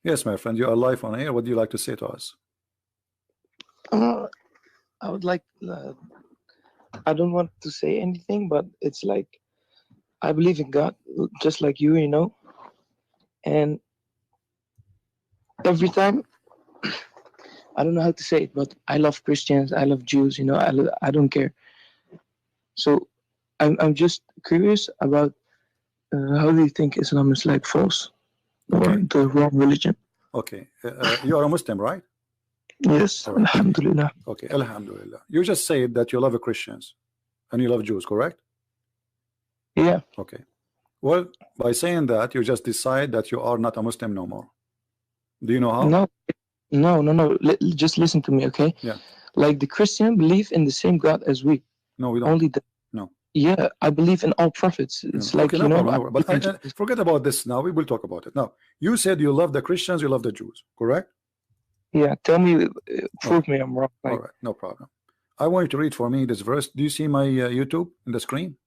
Yes, my friend, you are live on air. What do you like to say to us? I would like. I don't want to say anything, but it's like I believe in God, just like you know. And every time, I don't know how to say it, but I love Christians. I love Jews. I don't care. So I'm just curious about how do you think Islam is like false or Okay. the wrong religion? Okay. You are a Muslim, right? Yes, All right. Alhamdulillah. Okay, Alhamdulillah. You just said that you love Christians and you love Jews, correct? Yeah. Okay. Well, by saying that, you just decide that you are not a Muslim no more. Do you know how? No. Just listen to me, okay? Yeah. Like the Christian believe in the same God as we. No, we don't. Only the. No. Yeah, I believe in all prophets. It's like, okay, no problem. But forget about this now. We will talk about it. Now, you said you love the Christians, you love the Jews, correct? Yeah, tell me, prove me I'm wrong. All right, no problem. I want you to read for me this verse. Do you see my YouTube in the screen?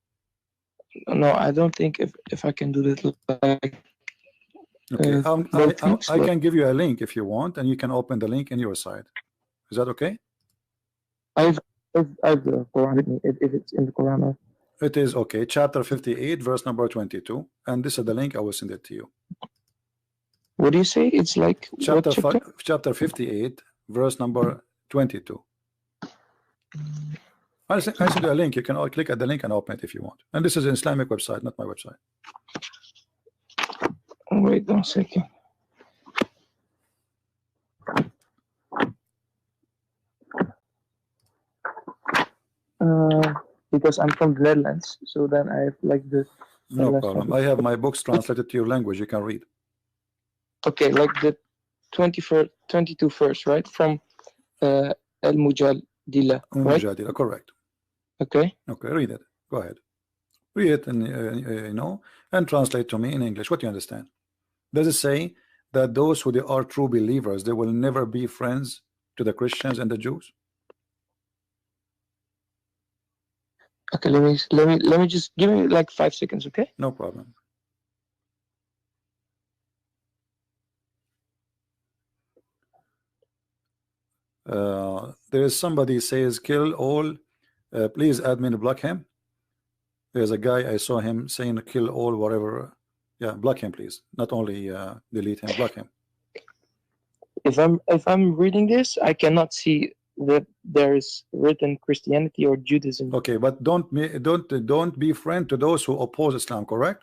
No, I don't think if I can do that. Okay, I can give you a link if you want, and you can open the link in your side. Is that okay? I've the Quran if it's in the Quran. It is okay. Chapter 58, verse number 22, and this is the link. I will send it to you. What do you say? It's like chapter 58, verse number 22. I'll send you a link. You can all click at the link and open it if you want. And this is an Islamic website, not my website. Wait 1 second. Because I'm from the Netherlands, so then I have like the. No problem. I have my books translated to your language. You can read. Okay, like the 22 verse, right? From Al Mujadila. Mujadila, correct. Okay. Okay, read it. Go ahead. Read it and and translate to me in English. What do you understand? Does it say that those who they are true believers, they will never be friends to the Christians and the Jews? Okay, let me just give me like 5 seconds, okay? No problem. There is somebody says kill all. Please admin block him. There's a guy I saw him saying kill all whatever. Yeah, block him please. Not only delete him, block him. If I'm reading this, I cannot see that there is written Christianity or Judaism. Okay, but don't be friend to those who oppose Islam, correct?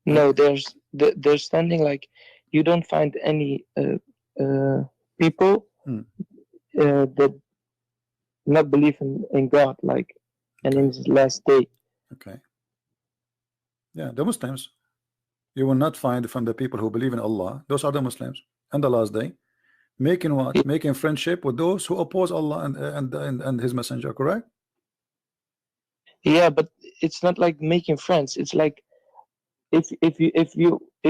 No, there's standing like you don't find any people that not believe in God, like, and in His last day. Okay. Yeah, the Muslims. You will not find from the people who believe in Allah. Those are the Muslims. And the last day, making what? Yeah. Making friendship with those who oppose Allah and His Messenger. Correct? Yeah, but it's not like making friends. It's like if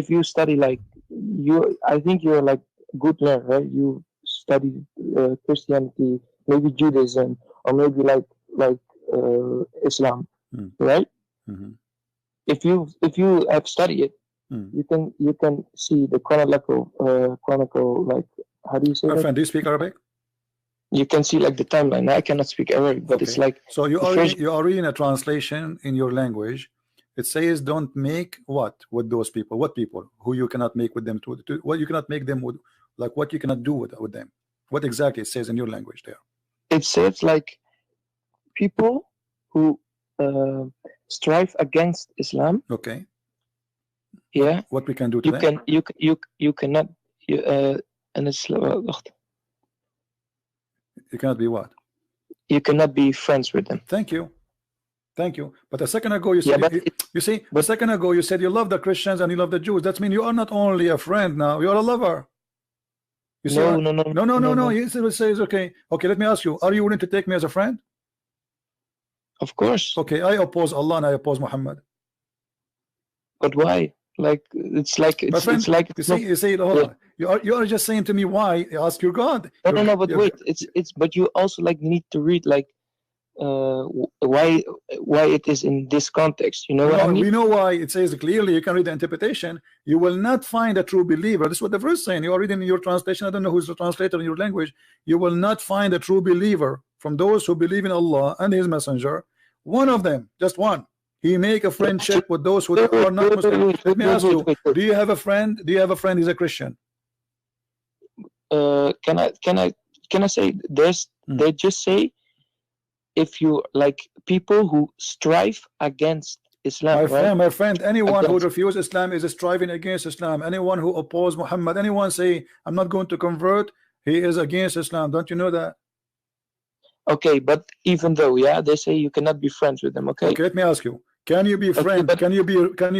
you study like you, I think you're like good learner, right? You study Christianity, maybe Judaism, or maybe like Islam, right? Mm-hmm. If you have studied it, you can see the chronicle like, how do you say My that? friend, do you speak Arabic? You can see like the timeline. I cannot speak Arabic, but it's like so you are reading a translation in your language. It says don't make what with those people. What people who you cannot make with them to what you cannot make them with, like what you cannot do with them. What exactly it says in your language there? It says like people who strive against Islam. Okay. Yeah. What we can do to them? You cannot. And it's you cannot be what? You cannot be friends with them. Thank you. But a second ago you said a second ago you said you love the Christians and you love the Jews. That means you are not only a friend now, you are a lover. You see no. He says okay. Let me ask you, are you willing to take me as a friend? Of course. Okay, I oppose Allah and I oppose Muhammad. But why? Like it's like you say hold on. You are just saying to me why? Ask your God. No, but wait, it's but you also like need to read like why it is in this context. You know what I mean? We know why. It says clearly. You can read the interpretation. You will not find a true believer. This is what the verse is saying. You are reading your translation. I don't know who's the translator in your language. You will not find a true believer from those who believe in Allah and His Messenger. One of them, just one. He make a friendship with those who are not Muslim. Let me ask you: do you have a friend? Do you have a friend? He's a Christian. Can I say there's they just say, if you like people who strive against Islam, my friend, anyone who refuses Islam is striving against Islam. Anyone who opposes Muhammad, anyone say I'm not going to convert, he is against Islam. Don't you know that? Okay, but even though, yeah, they say you cannot be friends with them. Okay. Okay, let me ask you: can you be friend? Can you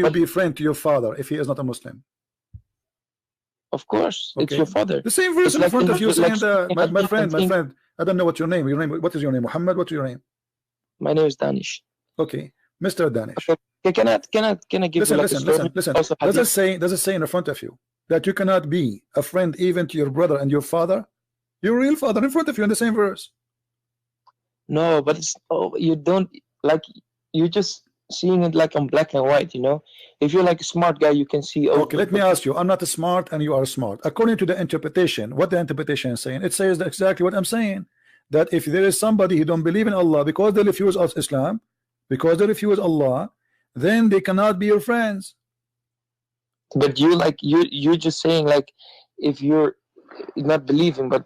be friend to your father if he is not a Muslim? Of course, okay. It's your father. The same verse in front of you saying that, my friend. I don't know what your name. What is your name? Muhammad. What's your name? My name is Danish. Okay, Mr. Danish. Okay, can I give you like listen. Does it say in front of you that you cannot be a friend even to your brother and your father, your real father, in front of you in the same verse? No, but it's you don't like, you just seeing it like on black and white, you know. If you're like a smart guy, you can see. Okay, let me ask you. I'm not smart and you are smart. According to the interpretation, what the interpretation is saying, it says exactly what I'm saying. That if there is somebody who don't believe in Allah because they refuse of Islam, because they refuse Allah, then they cannot be your friends. But you like you're just saying like, if you're not believing, but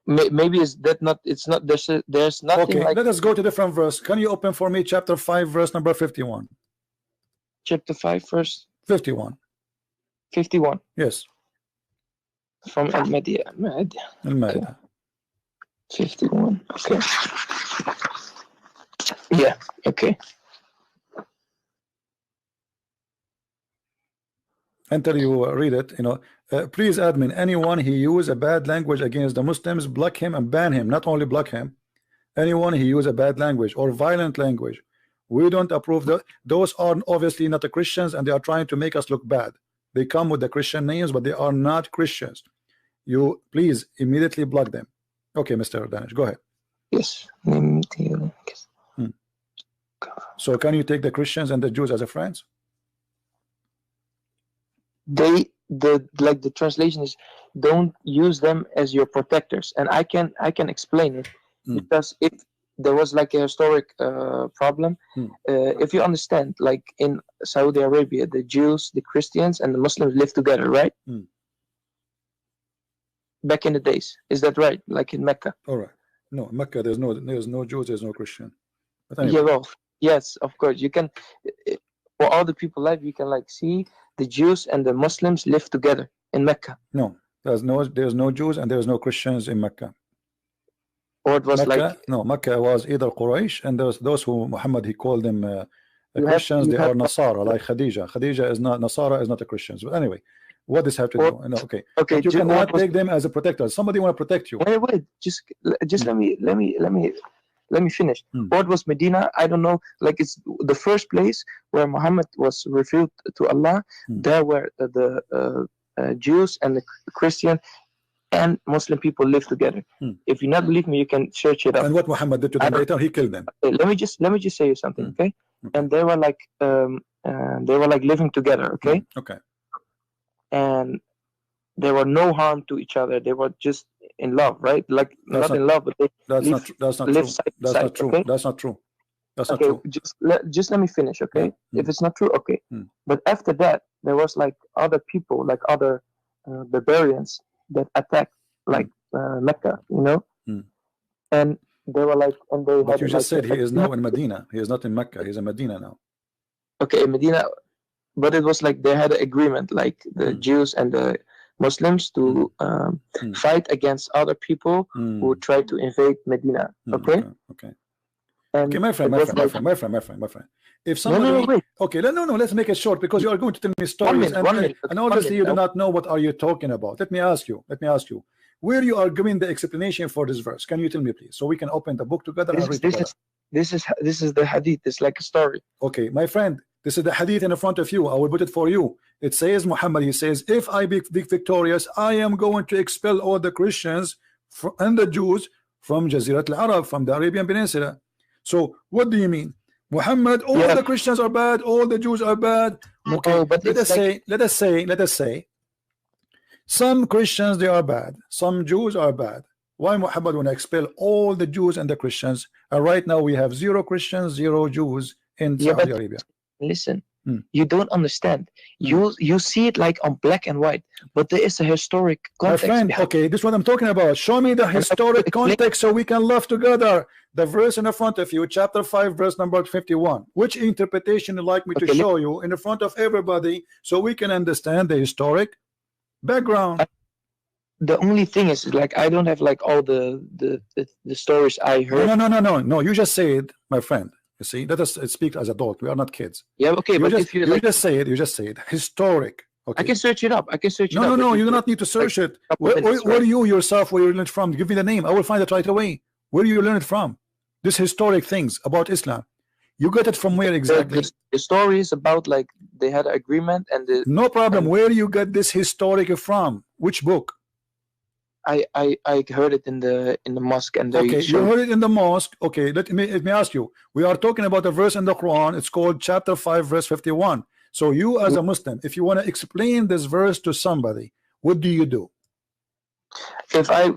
maybe it's that not. It's not. There's nothing. Okay, like, let us go to different verse. Can you open for me chapter 5, verse number 51? Chapter 5, verse 51. 51. Yes. From Al-Ma'idah. Al-Ma'idah. 51. Okay. Yeah. Okay. Until you read it, you know, please admin, anyone he use a bad language against the Muslims, block him and ban him. Not only block him, anyone he use a bad language or violent language, we don't approve. Those are obviously not the Christians, and they are trying to make us look bad. They come with the Christian names, but they are not Christians. You please immediately block them. Okay, Mr. Danish, go ahead. Yes. So can you take the Christians and the Jews as a friends? The translation is, don't use them as your protectors, and I can explain it, because if there was like a historic problem, if you understand, like in Saudi Arabia, the Jews, the Christians, and the Muslims live together, right? Back in the days, is that right? Like in Mecca? All right. No, in Mecca there's no Jews, there's no Christian. But anyway. Yeah, well, yes, of course you can. For all the people live, you can like see the Jews and the Muslims live together in Mecca. No, there's no Jews and there's no Christians in Mecca. Or it was Mecca, like, no, Mecca was either Quraysh, and those who Muhammad he called them Christians. They are Nasara, like Khadija. Khadija is not Nasara, is not a Christian. But anyway, what does have to do? No, okay. Okay, but you cannot take them as a protector. Somebody want to protect you. Wait, just let me finish. What was Medina? I don't know. Like, it's the first place where Muhammad was revealed to Allah. There were the Jews and the Christian and Muslim people live together. If you not believe me, you can search it up. And what Muhammad did to them later, he killed them. Okay, let me just say you something, okay? And they were like living together, okay? Okay. And there were no harm to each other. They were just in love, right? Like not in love, but they that's live, not live true. side That's side, not true. okay? That's not true. That's okay, not true. Just let me finish, okay? If it's not true, okay. But after that, there was like other people, like other barbarians that attacked like Mecca, you know? And they were like, and they. But you just said he is now in Medina. He is not in Mecca. He's in Medina now. Okay, in Medina, but it was like they had an agreement, like the Jews and the Muslims, to fight against other people who tried to invade Medina. Okay. Okay. And okay, my friend. If somebody, wait. Okay, no, let's make it short, because you are going to tell me stories, and obviously you do not know what are you talking about. Let me ask you, where you are giving the explanation for this verse. Can you tell me, please, so we can open the book together and read together? This is the hadith. It's like a story. Okay, my friend, this is the hadith in front of you. I will put it for you. It says, Muhammad, he says, if I be victorious, I am going to expel all the Christians and the Jews from Jazirat al-Arab, from the Arabian Peninsula. So what do you mean? Muhammad, all the Christians are bad, all the Jews are bad. Okay, but let us say some Christians they are bad, some Jews are bad. Why Muhammad want to expel all the Jews and the Christians? And right now we have 0 Christians, 0 Jews in Saudi Arabia. Listen, you don't understand. You see it like on black and white, but there is a historic context. My friend, okay, this is what I'm talking about. Show me the historic context so we can love together. The verse in the front of you, chapter 5, verse number 51. Which interpretation you like me to show you in the front of everybody so we can understand the historic background? The only thing is like I don't have like all the stories I heard. No. You just say it, my friend. You see, let us speak as adults. We are not kids. Yeah, okay, but if you just say it, historic. Okay. I can search it up. No, you do not need to search it. Where do you yourself, where you learn it from? Give me the name. I will find it right away. Where do you learn it from? This historic things about Islam. You get it from where exactly? The story is about like they had an agreement and no problem. Where do you get this historic from? Which book? I heard it in the mosque and okay, you heard it in the mosque. Okay, let me ask you. We are talking about a verse in the Quran. It's called chapter 5 verse 51. So you as a Muslim, if you want to explain this verse to somebody, what do you do? I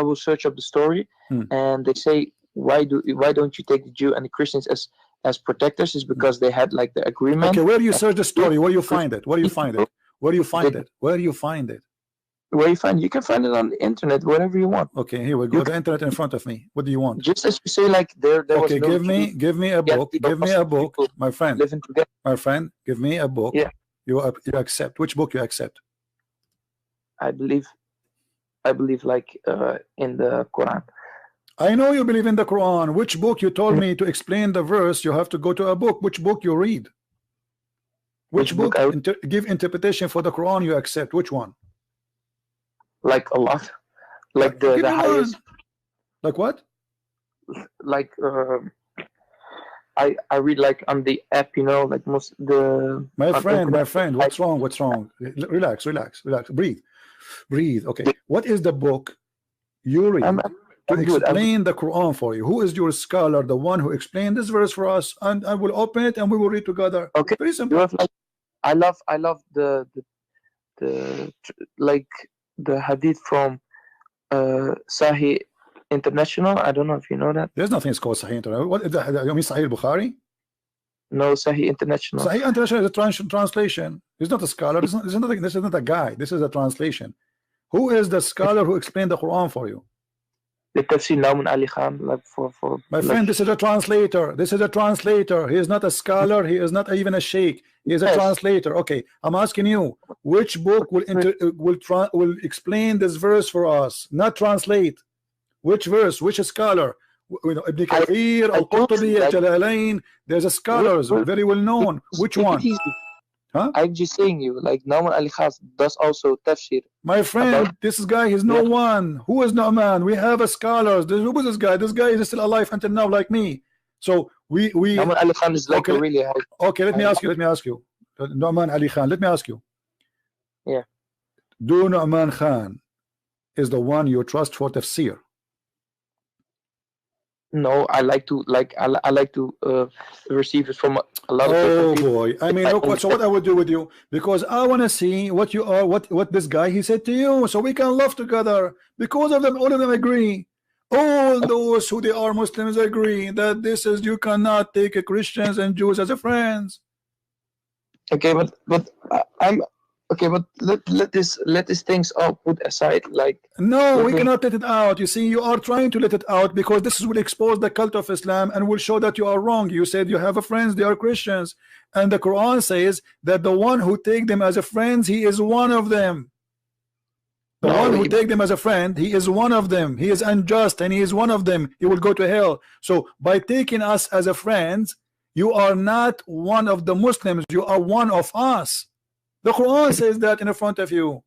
will search up the story and they say why don't you take the Jew and the Christians as protectors? Is because they had like the agreement. Okay, where do you search the story? Where do you find it? Where do you find it? Where do you find it? Where do you find it? Where you can find it on the internet, whatever you want. Okay, here we go. The internet in front of me. What do you want? Just as you say, like there okay, was no give me a book. Give me a book, my friend. Living together. My friend, give me a book. Yeah. You accept. Which book you accept? I believe like in the Quran. I know you believe in the Quran. Which book? You told me to explain the verse. You have to go to a book. Which book you read? Which book? Give interpretation for the Quran you accept. Which one? Like a lot, like the highest. Like what? Like I read like on the app, you know, like most the. My friend, what's wrong? What's wrong? Relax. Breathe. Okay. What is the book you read to explain the Quran for you? Who is your scholar? The one who explained this verse for us, and I will open it and we will read together. Okay. Very simple. You have like, I love the like. The hadith from Sahih International. I don't know if you know that. There's nothing called Sahih International. What is that? You mean Sahih Bukhari? No, Sahih International. Sahih International is a translation. He's not a scholar. This is not a guy. This is a translation. Who is the scholar who explained the Quran for you? The Tafsir Nauman Ali Khan, like for my friend, this is a translator. This is a translator. He is not a scholar. He is not even a sheikh. He is a translator. Okay, I'm asking you, which book will explain this verse for us? Not translate. Which verse? Which scholar? Ibn Kathir, Al-Qurtubi, Al-Jalalain. There's a scholars very well known. Which one? Huh? I'm just saying you like Nauman Ali Khan does also tafsir. My friend, this guy is no one. Who is Nauman? We have a scholars. Who is this guy? This guy is still alive until now, like me. So we Nauman Ali Khan is like okay, really high. Okay, let me ask you. Nauman Ali Khan, let me ask you. Yeah. Do Nauman Khan is the one you trust for tafsir? No, I like to receive it from a lot of people. Oh boy, I mean, look, so what I would do with you, because I want to see what you are, what this guy he said to you, so we can love together. Because of them, all of them agree. All those who they are Muslims agree that this is, you cannot take Christians and Jews as a friends. Okay, but I'm. Okay, but let these things all put aside. Like no, we cannot let it out. You see, you are trying to let it out because this will expose the cult of Islam and will show that you are wrong. You said you have a friends, they are Christians, and the Quran says that the one who take them as a friends, he is one of them. The one who take them as a friend, he is one of them. He is unjust and he is one of them. He will go to hell. So by taking us as a friends, you are not one of the Muslims. You are one of us. The Quran says that in the front of you.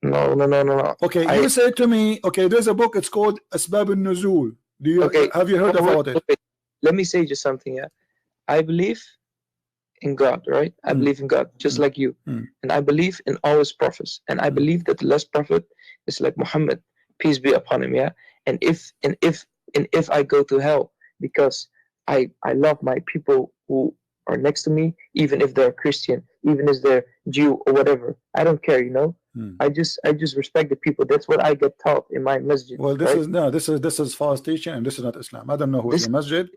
No. Okay, you said to me, okay, there's a book, it's called Asbab al-Nuzul. Have you heard about it? Okay. Let me say just something, yeah. I believe in God, right? I believe in God, just like you. And I believe in all his prophets. And I believe that the last prophet is like Muhammad, peace be upon him, yeah. And if and if I go to hell because I love my people who are next to me, even if they're Christian, even if they're Jew or whatever. I don't care, you know. I just respect the people. That's what I get taught in my masjid. Well, this right? is no, this is false teaching, and this is not Islam. I don't know who's This- your masjid.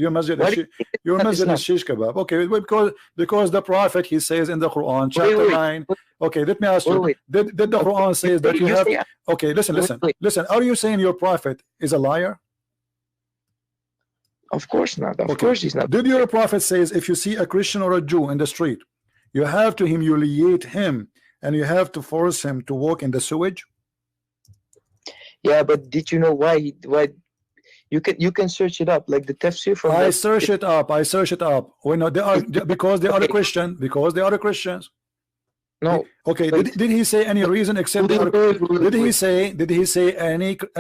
Your masjid Why is do you your not masjid is Islam? shish kebab. Okay, because the Prophet, he says in the Quran, chapter wait. 9. Okay, let me ask you. Wait. Did the Quran says that you You have? say- Okay, listen. Wait. Are you saying your Prophet is a liar? Of course not. Of Okay. course he's not. Did your Prophet says if you see a Christian or a Jew in the street, you have to humiliate him and you have to force him to walk in the sewage? Yeah, but did you know why? Why you can search it up, like the tafsir from. I search it up. Well, no, they are because they are a Christian. Because they are the Christians. No. Okay. Wait. Did he say any reason except they are? Did he say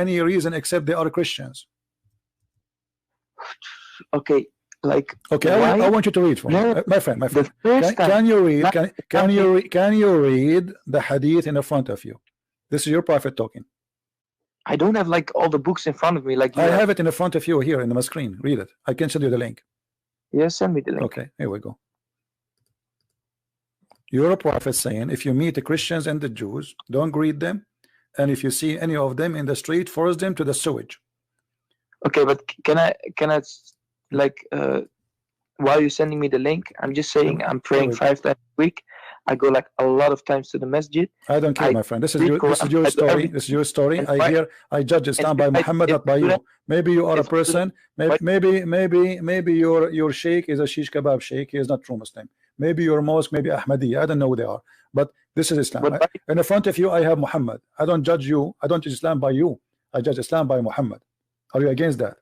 any reason except they are Christians? Okay, like. Okay, why? I want you to read for me, No, my friend. The first time. Can you read? Not- Can you read the hadith in front of you? This is your Prophet talking. I don't have like all the books in front of me. Like you I have it in front of you here in my screen. Read it. I can send you the link. Yeah, send me the link. Okay, here we go. You're a prophet saying if you meet the Christians and the Jews, don't greet them, and if you see any of them in the street, force them to the sewage. Okay, but can I like while you're sending me the link, I'm just saying I'm praying 5 times a week. I go like a lot of times to the masjid. I don't care, my friend. This is your story. This is your story. I judge Islam by Muhammad, not by you. Maybe you are a person. Maybe your sheikh is a shish kebab sheikh. He is not true Muslim. Maybe your mosque, maybe Ahmadiyya. I don't know who they are. But this is Islam. In front of you, I have Muhammad. I don't judge you. I don't judge Islam by you. I judge Islam by Muhammad. Are you against that?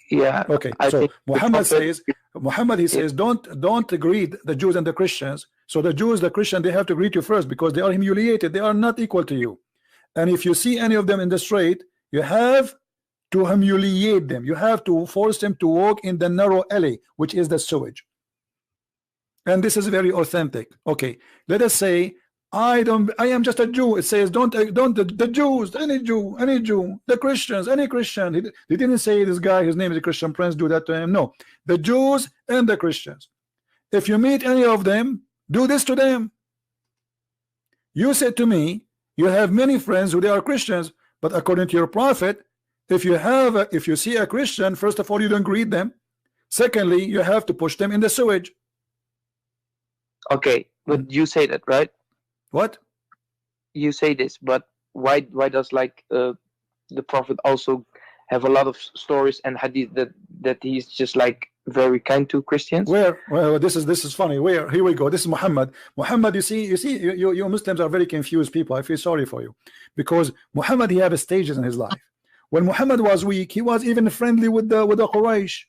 Yeah. Okay. So Muhammad he says don't greet the Jews and the Christians. So the Jews, the Christian, they have to greet you first because they are humiliated. They are not equal to you. And if you see any of them in the street, you have to humiliate them. You have to force them to walk in the narrow alley, which is the sewage. And this is very authentic. Okay. Let us say I am just a Jew. It says don't the Jews, any Jew, the Christians, any Christian. He didn't say this guy, his name is a Christian Prince, do that to him. No, the Jews and the Christians. If you meet any of them, do this to them. You said to me, you have many friends who they are Christians, but according to your prophet, if you see a Christian, first of all, you don't greet them. Secondly, you have to push them in the sewage. Okay, but you say that, right? What? You say this, but why does like the prophet also have a lot of stories and hadith that he's just like very kind to Christians? Where? Well, this is funny. Where? Here we go. This is Muhammad. Muhammad, you see, you Muslims are very confused people. I feel sorry for you because Muhammad, he have stages in his life. When Muhammad was weak, he was even friendly with the Quraysh.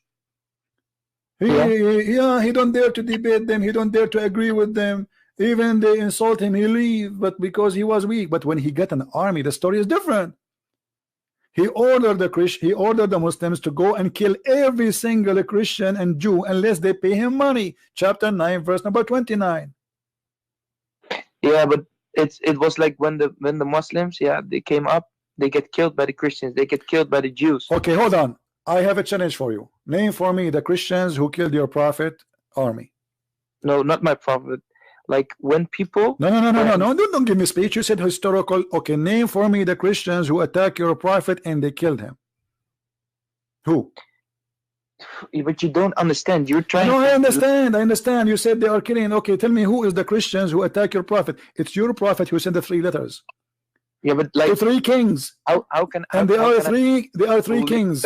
He don't dare to debate them. He don't dare to agree with them. Even they insult him, he leave, but because he was weak. But when he got an army, the story is different. He ordered the Muslims to go and kill every single Christian and Jew unless they pay him money. Chapter 9, verse number 29. Yeah, but it was like when the Muslims, they came up, they get killed by the Christians, they get killed by the Jews. Okay, hold on. I have a challenge for you. Name for me the Christians who killed your prophet army. No, not my prophet. Like when people. No. Don't give me speech. You said historical. Okay, name for me the Christians who attacked your prophet and they killed him. Who? But you don't understand. You're trying. No, I understand. You said they are killing. Okay, tell me who is the Christians who attack your prophet? It's your prophet who sent the 3 letters. Yeah, but like the 3 kings. How can? And they are three kings.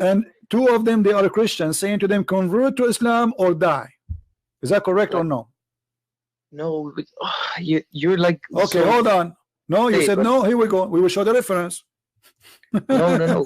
And 2 of them they are Christians, saying to them, convert to Islam or die. Is that correct or no? No, you're like. Okay, hold on. No, you said no. Here we go. We will show the reference. No.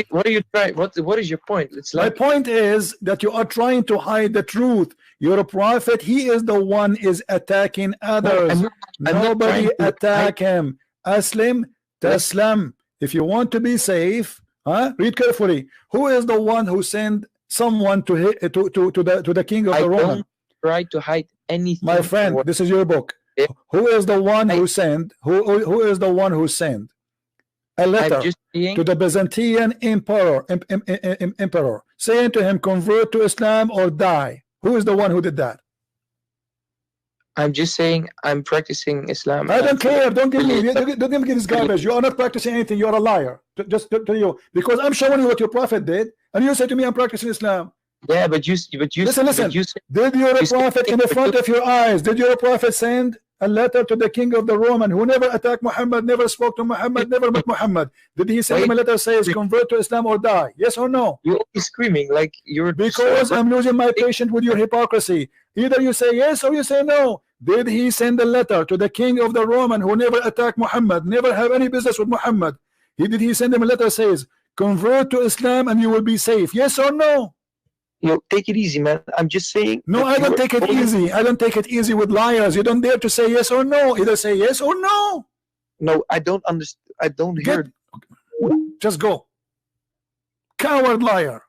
What are you trying? What is your point? It's like. My point is that you are trying to hide the truth. Your prophet, he is the one is attacking others. Nobody attack him. Aslim, taslam. If you want to be safe, read carefully. Who is the one who sent someone to the king of the Roman? Try to hide anything. My friend, this is your book. Who is the one who sent? Who is the one who sent a letter saying, to the Byzantine emperor, saying to him, convert to Islam or die. Who is the one who did that? I'm just saying I'm practicing Islam. I don't care. Don't give me this garbage. You are not practicing anything. You are a liar. Just to tell you, because I'm showing you what your prophet did, and you say to me, I'm practicing Islam. Yeah, but you listen. Did your prophet in the front of your eyes? Did your prophet send a letter to the king of the Roman who never attacked Muhammad, never spoke to Muhammad, never met Muhammad? Did he send him a letter says convert to Islam or die? Yes or no? You're always screaming like you're. Because I'm losing my patience with your hypocrisy. Either you say yes or you say no. Did he send a letter to the king of the Roman who never attacked Muhammad, never have any business with Muhammad? Did he send him a letter says convert to Islam and you will be safe? Yes or no? Yo, take it easy, man. I'm just saying. No, I don't take it easy. I don't take it easy with liars. You don't dare to say yes or no. Either say yes or no. No, I don't understand. I don't hear. Just go. Coward liar.